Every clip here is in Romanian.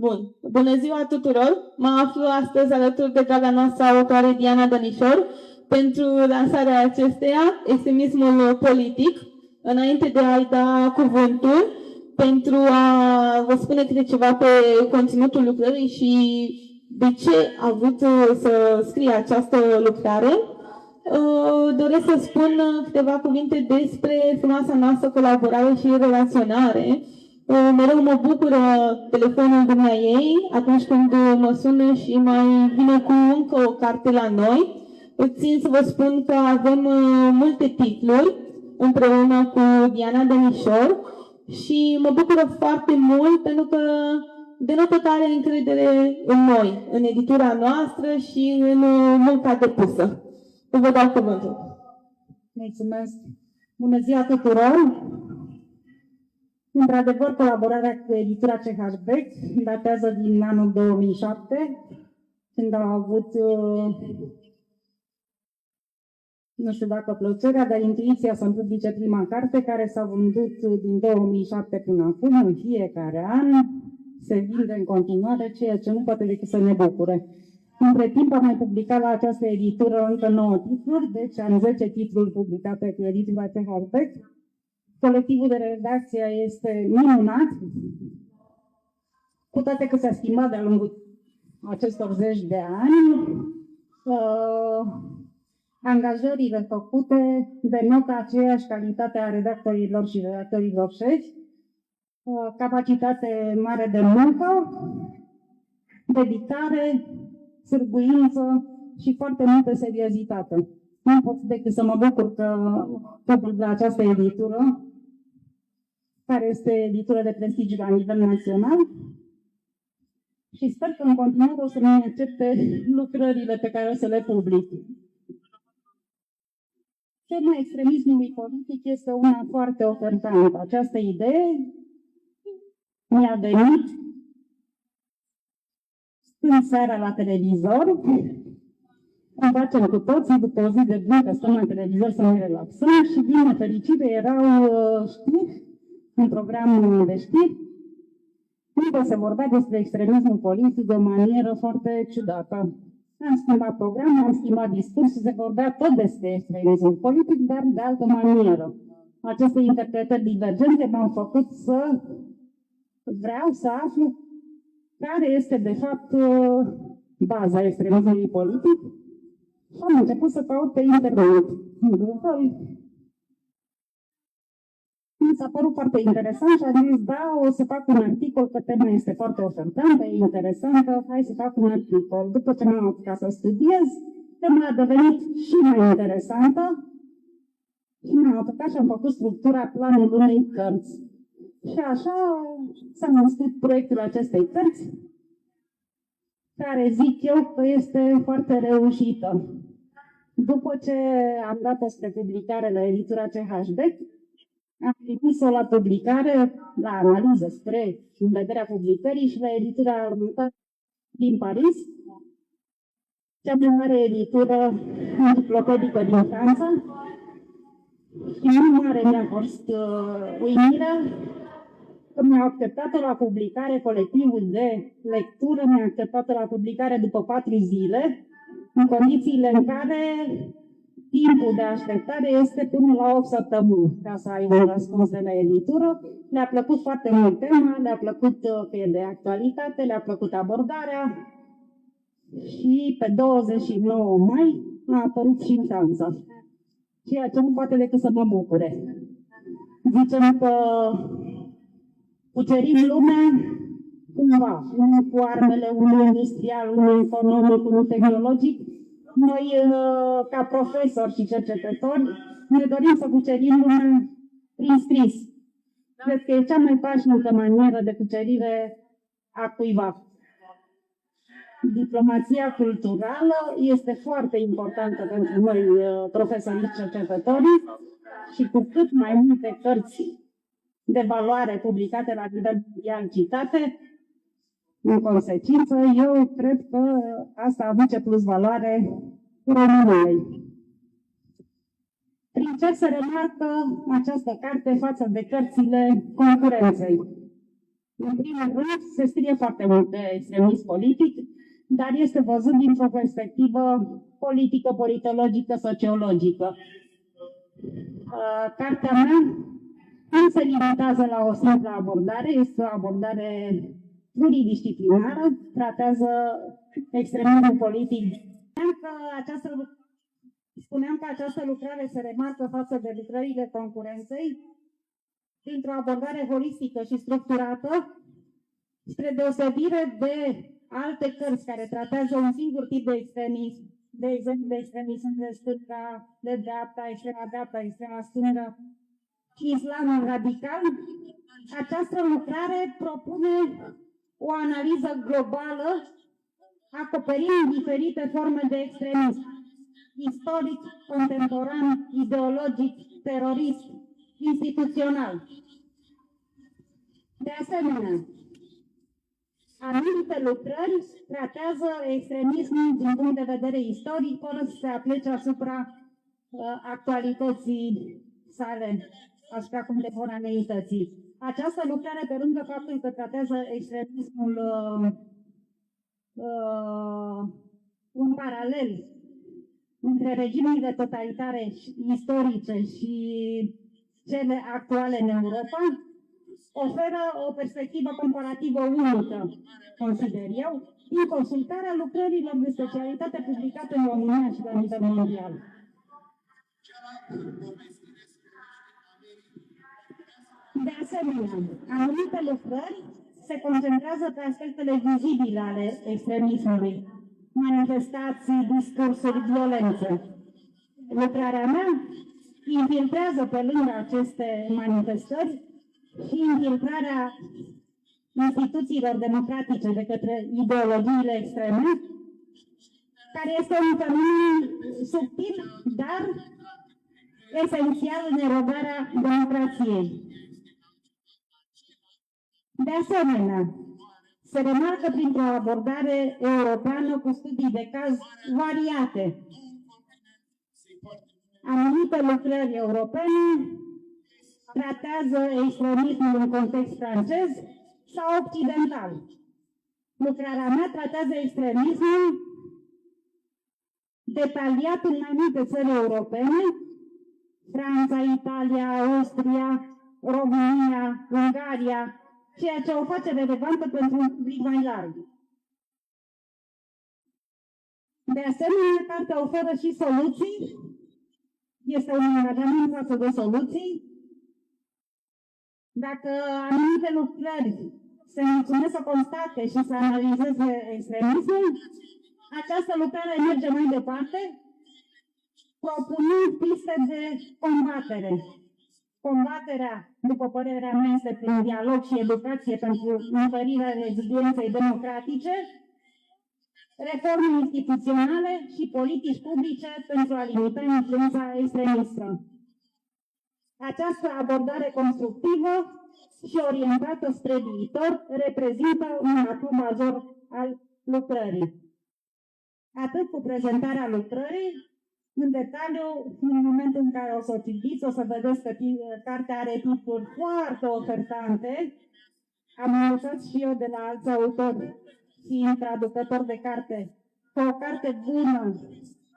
Bun. Bună ziua tuturor! Mă aflu astăzi alături de draga noastră autoare Diana Dănișor pentru lansarea acesteia, Extremismul politic. Înainte de a-i da cuvântul, pentru a vă spune câte ceva pe conținutul lucrării și de ce a vrut să scrie această lucrare, doresc să spun câteva cuvinte despre frumoasa noastră colaborare și relaționare. Mereu mă bucură telefonul dumneaei atunci când mă sună și mai vine cu încă o carte la noi. Țin să vă spun că avem multe titluri împreună cu Diana Dănișor și mă bucură foarte mult pentru că denotă că are încredere în noi, în editura noastră și în munca depusă. Vă dau cuvântul. Mulțumesc! Bună ziua tuturor! Într-adevăr, colaborarea cu editura CH Beck datează din anul 2007, când au avut, nu știu dacă plăcerea, dar intuiția să-mi publice prima carte, care s-a vândut din 2007 până acum, în fiecare an, se vinde în continuare, ceea ce nu poate decât să ne bucure. Între timp am mai publicat la această editură încă 9 titluri, deci am 10 titluri publicate cu editura CH Beck. Colectivul de redacție este minunat, cu toate că s-a schimbat de-a lungul acestor zeci de ani. Angajările făcute denotă aceeași calitate a redactorilor și redactorilor șefi, capacitate mare de muncă, dedicare, sârguință și foarte multă seriozitate. Nu pot decât să mă bucur că totul de această editură, care este editură de prestigiu la nivel național, și sper că în continuare o să ne accepte lucrările pe care o să le public. Tema extremismului politic este una foarte ofertantă. Această idee mi-a venit stând seara la televizor. Cum facem cu toții, după o zi de bun, că stăm la televizor să ne relaxăm și, din nefericire, erau știri, un program de știri, unde se vorbea despre extremismul politic de o manieră foarte ciudată. Am schimbat programul, am schimbat discursul, se vorbea tot despre extremismul politic, dar de altă manieră. Aceste interpretări divergente m-au făcut să vreau să aflu care este, de fapt, baza extremismului politic. Și am început să caut pe internet. Mi s-a părut foarte interesant și am zis, da, o să fac un articol, că tema este foarte ofertantă, e interesantă, hai să fac un articol. După ce m-am apucat să studiez, tema a devenit și mai interesantă și m-am apucat și am făcut structura planului unei cărți. Și așa s-a născut proiectul acestei cărți, care zic eu că este foarte reușită. După ce am dat-o spre publicare la editura CH Beck, am trimis-o la publicare, la analiză spre în vederea publicării și la editura următoare din Paris, cea mai mare editură enciclopedică din Franța. Și nu mare mi-a fost uimirea că mi-a acceptat-o la publicare, colectivul de lectură mi-a acceptat-o la publicare după 4 zile, în condițiile în care timpul de așteptare este până la 8 săptămâni ca să ai un răspuns de la editură. Le-a plăcut foarte mult tema, le-a plăcut că e de actualitate, le-a plăcut abordarea și pe 29 mai a apărut și în Franța, ceea ce nu poate decât să mă bucure. Zicem că cucerim lumea cumva, unul cu armele, unul industrial, unul economic, unul tehnologic. Noi, ca profesori și cercetători, ne dorim să cucerim lumea prin scris. Cred că e cea mai pașnică manieră de cucerire a cuiva. Diplomația culturală este foarte importantă pentru noi, profesorii cercetătorii, și cu cât mai multe cărți de valoare publicate la nivel mondial citate, în consecință, eu cred că asta aduce plus valoare României. Prin ce se remarcă această carte față de cărțile concurenței? În primul rând, se scrie foarte mult de extremism politic, dar este văzut dintr-o perspectivă politică, politologică, sociologică. Cartea mea nu se limitează la o simplă abordare, este o abordare pluridisciplinară, tratează extremismul politic. Spuneam că această lucrare se remarcă față de lucrările concurenței printr-o abordare holistică și structurată, spre deosebire de alte cărți care tratează un singur tip de extremism, de exemplu de extremism de stânga, de dreapta, extrema dreapta, extrema stângă și islamul radical. Această lucrare propune o analiză globală, acoperind diferite forme de extremism, istoric, contemporan, ideologic, terorist, instituțional. De asemenea, anumite lucrări tratează extremismul din punct de vedere istoric, fără să se aplece asupra actualității sale, asupra contemporaneității. Această lucrare, pe lângă faptul că tratează extremismul în paralel între regimurile totalitare istorice și cele actuale în Europa, oferă o perspectivă comparativă unică, consider eu, din consultarea lucrărilor de specialitate publicate în România și la nivel mondial. De asemenea, anumite lucrări se concentrează pe aspectele vizibile ale extremismului, manifestații, discursuri, violențe. Lucrarea mea infiltrează pe lângă aceste manifestări și infiltrarea instituțiilor democratice de către ideologiile extreme, care este un fenomen subtil, dar esențial în erodarea democrației. De asemenea, se remarcă printr-o abordare europeană cu studii de caz variate. Anumite lucrări europene tratează extremismul în context francez sau occidental. Lucrarea mea tratează extremismul detaliat în mai multe țări europene, Franța, Italia, Austria, România, Ungaria, ceea ce o face relevantă pentru un public mai larg. De asemenea, cartea oferă și soluții, este un angajament față de soluții. Dacă anumite lucrări se mulțumesc să constate și să analizeze extremismul, această lucrare merge mai departe, propunând piste de combatere. Combaterea, după părerea mea, este prin dialog și educație pentru întărirea rezilienței democratice, reforme instituționale și politici publice pentru a limita influența extremistă. Această abordare constructivă și orientată spre viitor reprezintă un atu major al lucrării. Atât cu prezentarea lucrării, în detaliu, în momentul în care o să o citiți, o să vedeți că cartea are titluri foarte ofertante. Am învățat și eu de la alți autori, fiind traducător de carte, că o carte bună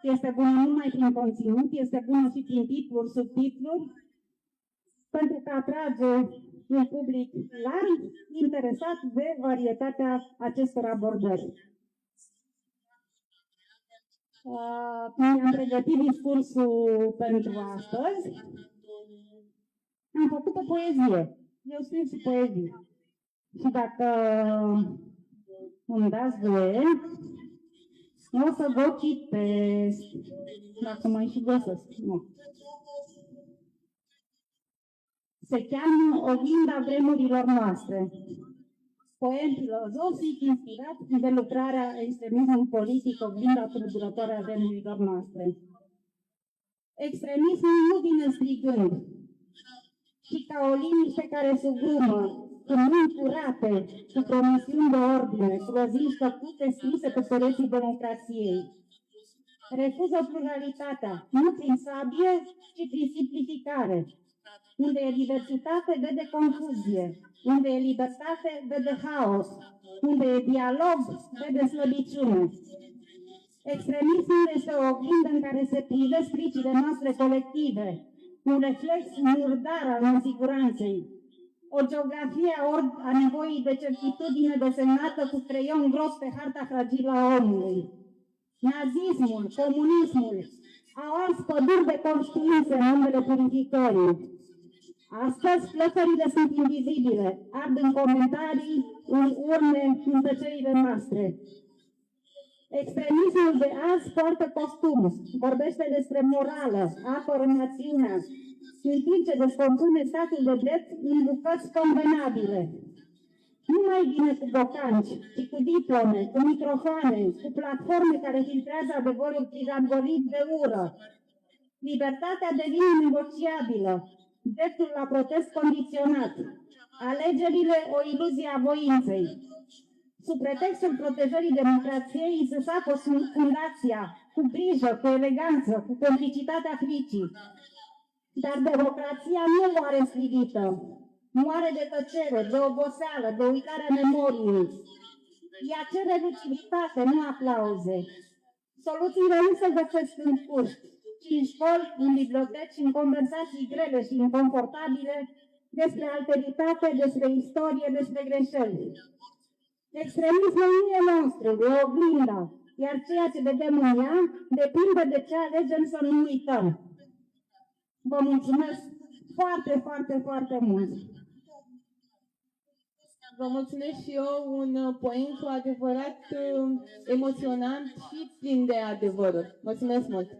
este bună nu numai prin conținut, este bună și prin titluri, subtitluri, pentru că atrage un public larg, interesat de varietatea acestor abordări. Mi-am pregătit discursul pentru astăzi. Am făcut o poezie. Eu scriu și poezie. Și dacă îmi dați voie, o să vă citesc. Dacă mai și găsesc. Nu. Se cheamă Oglinda vremurilor noastre. Poem filozofic inspirat de lucrarea extremismului politic, oglinda tulburătoare a vremurilor noastre. Extremismul nu vine strigând, ci ca o liniște care sugrumă, cu mâini curate, cu promisiuni de ordine, cu răzimi făcute scrise pe pereții democrației. Refuză pluralitatea, nu prin sabie, ci prin simplificare. Unde e diversitate, vede confuzie. Unde e libertate, vede haos. Unde e dialog, vede slăbiciune. Extremismul este o oglindă în care se privesc fricile noastre colective, un reflex murdar al nesiguranței, o geografie a nevoii de certitudine desenată cu creion gros pe harta fragilă a omului. Nazismul, comunismul au ars păduri de conștiință în numele purificării. Astăzi, flăcările sunt invizibile, ard în comentarii, în urne, în tăcerile noastre. Extremismul de azi poartă costum, vorbește despre morală, apără națiunea, în timp ce descompune statul de drept în bucăți convenabile. Nu mai vine cu bocanci, ci cu diplome, cu microfoane, cu platforme care filtrează adevărul prin de ură. Libertatea devine negociabilă, dreptul la protest condiționat, alegerile o iluzie a voinței. Sub pretextul protejării democrației se sacă fundația, cu grijă, cu eleganță, cu complicitatea fricii. Dar democrația nu moare scrivită, moare de tăcere, de oboseală, de uitarea memoriei. Ea cere luciditate, nu aplauze. Soluțiile nu se găsesc în puști, ci în școli, în biblioteci, în conversații grele și inconfortabile despre alteritate, despre istorie, despre greșeli. Extremismul nu e monstru, e oglinda, iar ceea ce vedem în ea depinde de ce alegem să nu uităm. Vă mulțumesc foarte, foarte, foarte mult! Vă mulțumesc și eu, un poem cu adevărat emoționant și plin de adevăruri. Mulțumesc mult!